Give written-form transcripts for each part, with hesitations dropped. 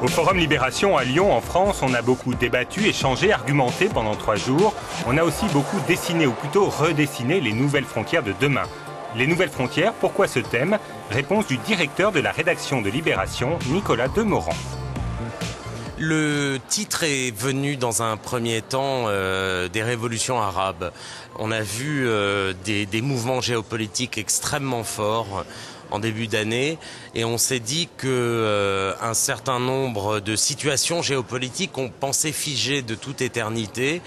Au Forum Libération à Lyon, en France, on a beaucoup débattu, échangé, argumenté pendant 3 jours. On a aussi beaucoup dessiné, ou plutôt redessiné, les nouvelles frontières de demain. Les nouvelles frontières, pourquoi ce thème? Réponse du directeur de la rédaction de Libération, Nicolas Demorand. Le titre est venu dans un premier temps des révolutions arabes. On a vu des mouvements géopolitiques extrêmement forts en début d'année et on s'est dit que un certain nombre de situations géopolitiques qu'on pensait figées de toute éternité,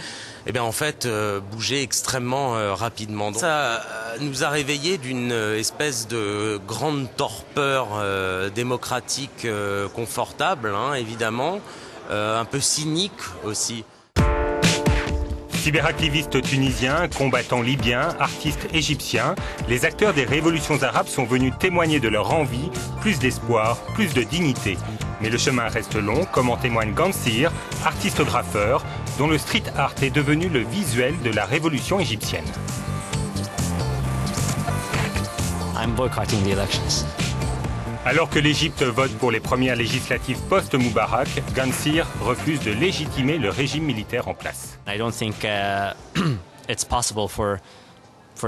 eh bien en fait bougeaient extrêmement rapidement. Donc, ça nous a réveillés d'une espèce de grande torpeur démocratique confortable, hein, évidemment, un peu cynique aussi. Cyberactivistes tunisiens, combattants libyens, artistes égyptiens, les acteurs des révolutions arabes sont venus témoigner de leur envie, plus d'espoir, plus de dignité. Mais le chemin reste long, comme en témoigne Gansir, artiste graffeur, dont le street art est devenu le visuel de la révolution égyptienne. I'm boycotting the elections. Alors que l'Égypte vote pour les premières législatives post-Moubarak, Gansir refuse de légitimer le régime militaire en place. I don't think it's possible for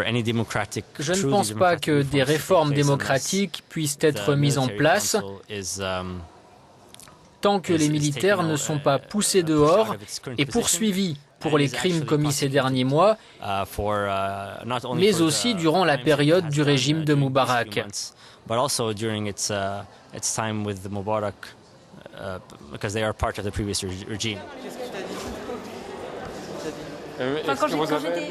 any democratic. Je ne pense pas que des réformes démocratiques puissent être mises en place tant que les militaires ne sont pas poussés dehors et poursuivis pour les crimes commis ces derniers mois, mais aussi durant la période du régime de Moubarak. But also during its time with the Mubarak, because they are part of the previous regime.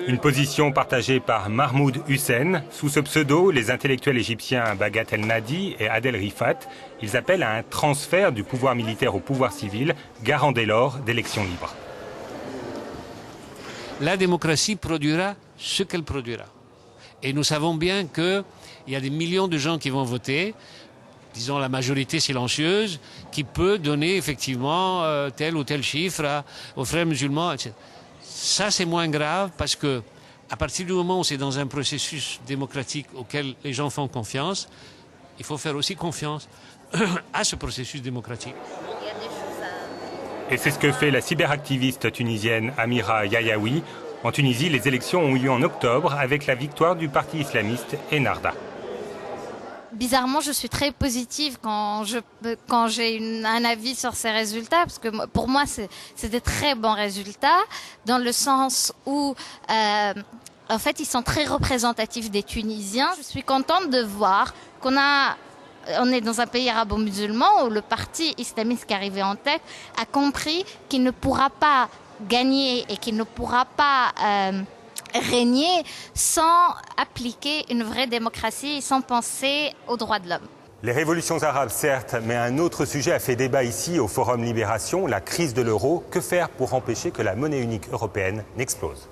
Une position partagée par Mahmoud Hussein. Sous ce pseudo, les intellectuels égyptiens Bagat El Nadi et Adel Rifat, ils appellent à un transfert du pouvoir militaire au pouvoir civil, garant dès lors d'élections libres. La démocratie produira ce qu'elle produira. Et nous savons bien qu'il y a des millions de gens qui vont voter, disons la majorité silencieuse, qui peut donner effectivement tel ou tel chiffre aux frères musulmans, etc. Ça, c'est moins grave parce que à partir du moment où c'est dans un processus démocratique auquel les gens font confiance, il faut faire aussi confiance à ce processus démocratique. Et c'est ce que fait la cyberactiviste tunisienne Amira Yayaoui. En Tunisie, les élections ont eu lieu en octobre avec la victoire du parti islamiste Ennahda. Bizarrement, je suis très positive quand j'ai un avis sur ces résultats, parce que pour moi, c'est des très bons résultats, dans le sens où, en fait, ils sont très représentatifs des Tunisiens. Je suis contente de voir on est dans un pays arabo-musulman où le parti islamiste qui est arrivé en tête a compris qu'il ne pourra pas gagner et qu'il ne pourra pas régner sans appliquer une vraie démocratie et sans penser aux droits de l'homme. Les révolutions arabes, certes, mais un autre sujet a fait débat ici au Forum Libération, la crise de l'euro. Que faire pour empêcher que la monnaie unique européenne n'explose?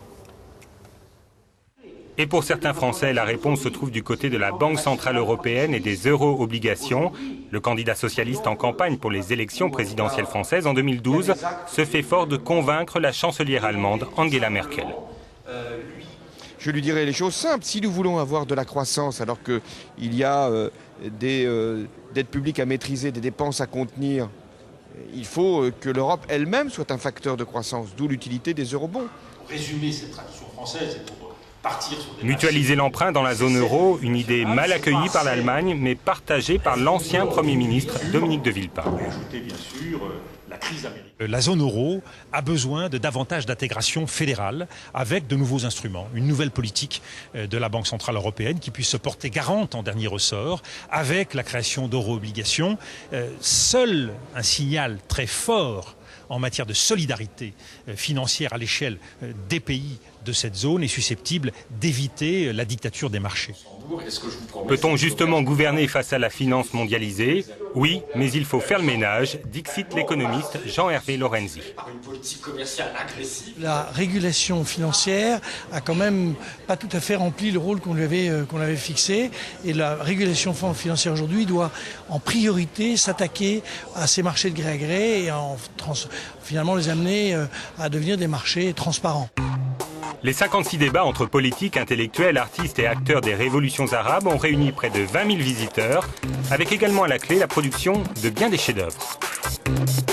Et pour certains Français, la réponse se trouve du côté de la Banque centrale européenne et des euro-obligations. Le candidat socialiste en campagne pour les élections présidentielles françaises en 2012 se fait fort de convaincre la chancelière allemande Angela Merkel. Je lui dirais les choses simples. Si nous voulons avoir de la croissance alors qu'il y a des dettes publiques à maîtriser, des dépenses à contenir, il faut que l'Europe elle-même soit un facteur de croissance, d'où l'utilité des eurobonds. Pour résumer cette traduction française et pour partir sur des Mutualiser l'emprunt dans la zone euro, une idée mal accueillie par l'Allemagne, mais partagée par l'ancien Premier ministre Dominique de Villepin. ajouter bien sûr la crise américaine. La zone euro a besoin de davantage d'intégration fédérale avec de nouveaux instruments, une nouvelle politique de la Banque centrale européenne qui puisse se porter garante en dernier ressort avec la création d'euro-obligations. Seul un signal très fort en matière de solidarité financière à l'échelle des pays de cette zone est susceptible d'éviter la dictature des marchés. Peut-on justement gouverner face à la finance mondialisée? Oui, mais il faut faire le ménage, dixit l'économiste Jean-Hervé Lorenzi. Une politique commerciale agressive. La régulation financière a quand même pas tout à fait rempli le rôle qu'on avait fixé. Et la régulation financière aujourd'hui doit en priorité s'attaquer à ces marchés de gré à gré et finalement les amener à devenir des marchés transparents. Les 56 débats entre politiques, intellectuels, artistes et acteurs des révolutions arabes ont réuni près de 20 000 visiteurs, avec également à la clé la production de bien des chefs-d'œuvre. Thank you.